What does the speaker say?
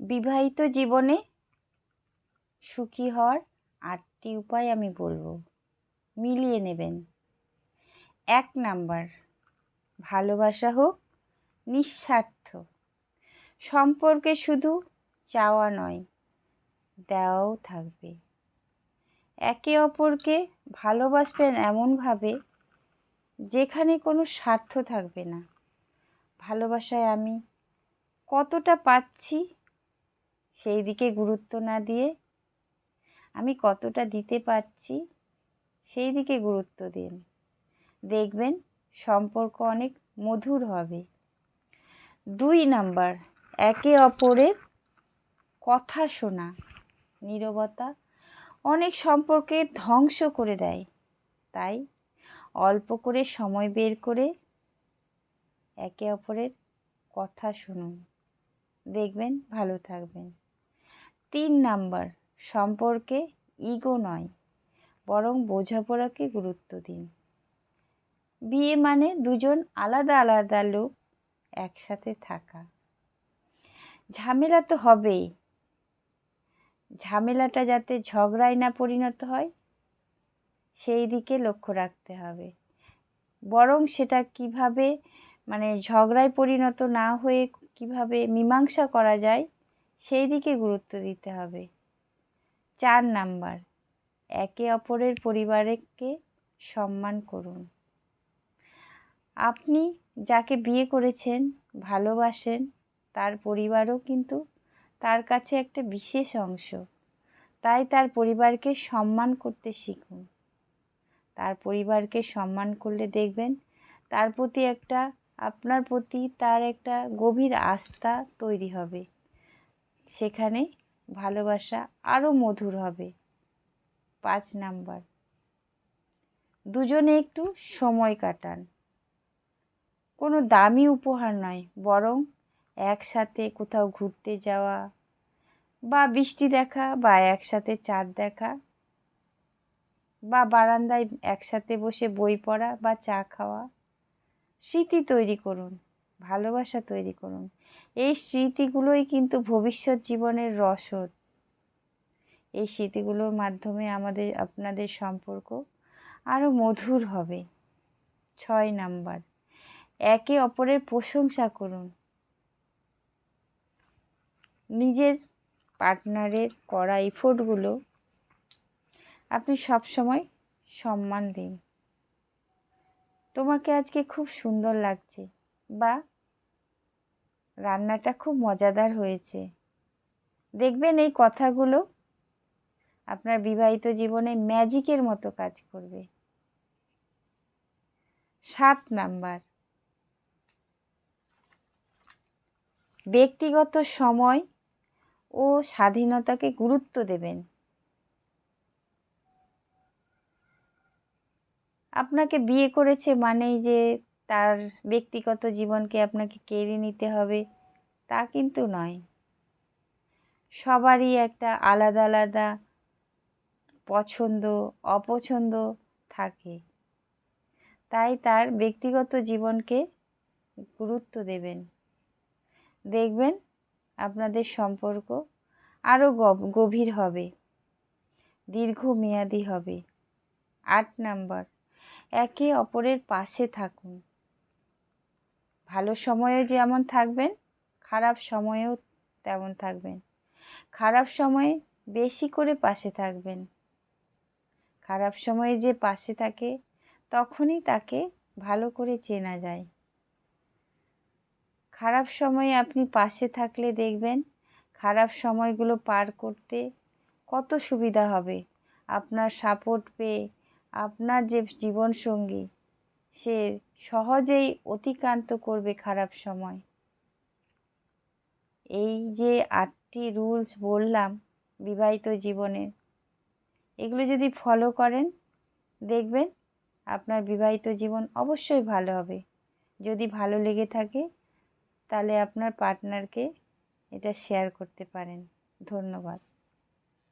বিবাহিত জীবনে সুখী হওয়ার 8টি উপায় আমি বলবো, মিলিয়ে নেবেন। 1 নাম্বার, ভালোবাসা হোক নিঃস্বার্থ। সম্পর্কে শুধু চাওয়া নয়, দেওয়াও থাকবে। একে অপরকে ভালোবাসবেন এমনভাবে যেখানে কোনো স্বার্থ থাকবে না। ভালোবাসায় আমি কতটা পাচ্ছি সেই দিকে গুরুত্ব না দিয়ে আমি কতটা দিতে পারছি সেই দিকে গুরুত্ব দিন। দেখবেন সম্পর্ক অনেক মধুর হবে। 2 নাম্বার, একে অপরের কথা শোনা। নীরবতা অনেক সম্পর্কে ধ্বংস করে দেয়। তাই অল্প করে সময় বের করে একে অপরের কথা শুনুন, দেখবেন ভালো থাকবেন। 3 নাম্বার, সম্পর্কে ইগো নয় বরং বোঝাপড়াকে গুরুত্ব দিন। বিয়ে মানে দুজন আলাদা আলাদা লোক একসাথে থাকা। ঝামেলা তো হবেই, ঝামেলাটা যাতে ঝগড়ায় না পরিণত হয় সেই দিকে লক্ষ্য রাখতে হবে। বরং সেটা কিভাবে ঝগড়ায় পরিণত না হয়ে কিভাবে মীমাংসা করা যায় সেই দিকে গুরুত্ব দিতে হবে। 4 নাম্বার, একে অপরের পরিবারকে সম্মান করুন। আপনি যাকে বিয়ে করেছেন, ভালোবাসেন, তার পরিবারও কিন্তু তার কাছে একটা বিশেষ অংশ। তাই তার পরিবারকে সম্মান করতে শিখুন। তার পরিবারকে সম্মান করলে দেখবেন তার প্রতি আপনার প্রতি তার একটা গভীর আস্থা তৈরি হবে। সেখানে ভালোবাসা আরও মধুর হবে। 5 নাম্বার, দুজনে একটু সময় কাটান। কোনো দামি উপহার নয়, বরং একসাথে কোথাও ঘুরতে যাওয়া বা বৃষ্টি দেখা বা একসাথে চাঁদ দেখা বা বারান্দায় একসাথে বসে বই পড়া বা চা খাওয়া। স্মৃতি তৈরি করুন, ভালোবাসা তৈরি করুন। এই স্মৃতিগুলোই কিন্তু ভবিষ্যৎ জীবনের রসদ। এই স্মৃতিগুলোর মাধ্যমে আপনাদের সম্পর্ক আরও মধুর হবে। 6 নাম্বার, একে অপরের প্রশংসা করুন। নিজের পার্টনারের করা এফোর্টগুলো আপনি সবসময় সম্মান দিন। তোমাকে আজকে খুব সুন্দর লাগছে, বা রান্নাটা খুব মজাদার হয়েছে। দেখবেন এই কথাগুলো আপনার বিবাহিত জীবনে ম্যাজিকের মতো কাজ করবে। 7 নাম্বার, ব্যক্তিগত সময় ও স্বাধীনতাকে গুরুত্ব দেবেন। আপনাকে বিয়ে করেছে মানেই যে তার ব্যক্তিগত জীবনকে আপনাকে কেড়ে নিতে হবে তা কিন্তু নয়। সবারই একটা আলাদা আলাদা পছন্দ অপছন্দ থাকে। তাই তার ব্যক্তিগত জীবনকে গুরুত্ব দেবেন। দেখবেন আপনাদের সম্পর্ক আরও গভীর হবে, দীর্ঘমেয়াদী হবে। 8 নাম্বার, একে অপরের পাশে থাকুন। ভালো সময়েও যেমন থাকবেন, খারাপ সময়েও তেমন থাকবেন। খারাপ সময়ে বেশি করে পাশে থাকবেন। খারাপ সময়ে যে পাশে থাকে তখনই তাকে ভালো করে চেনা যায়। খারাপ সময়ে আপনি পাশে থাকলে দেখবেন খারাপ সময়গুলো পার করতে কত সুবিধা হবে। আপনার সাপোর্ট পেয়ে আপনার যে জীবনসঙ্গী সে সহজেই অতিক্রান্ত করবে খারাপ সময়। এই যে 8টি রুলস বললাম বিবাহিত জীবনে, এগুলো যদি ফলো করেন দেখবেন আপনার বিবাহিত জীবন অবশ্যই ভালো হবে। যদি ভালো লেগে থাকে তাহলে আপনার পার্টনারকে এটা শেয়ার করতে পারেন। ধন্যবাদ।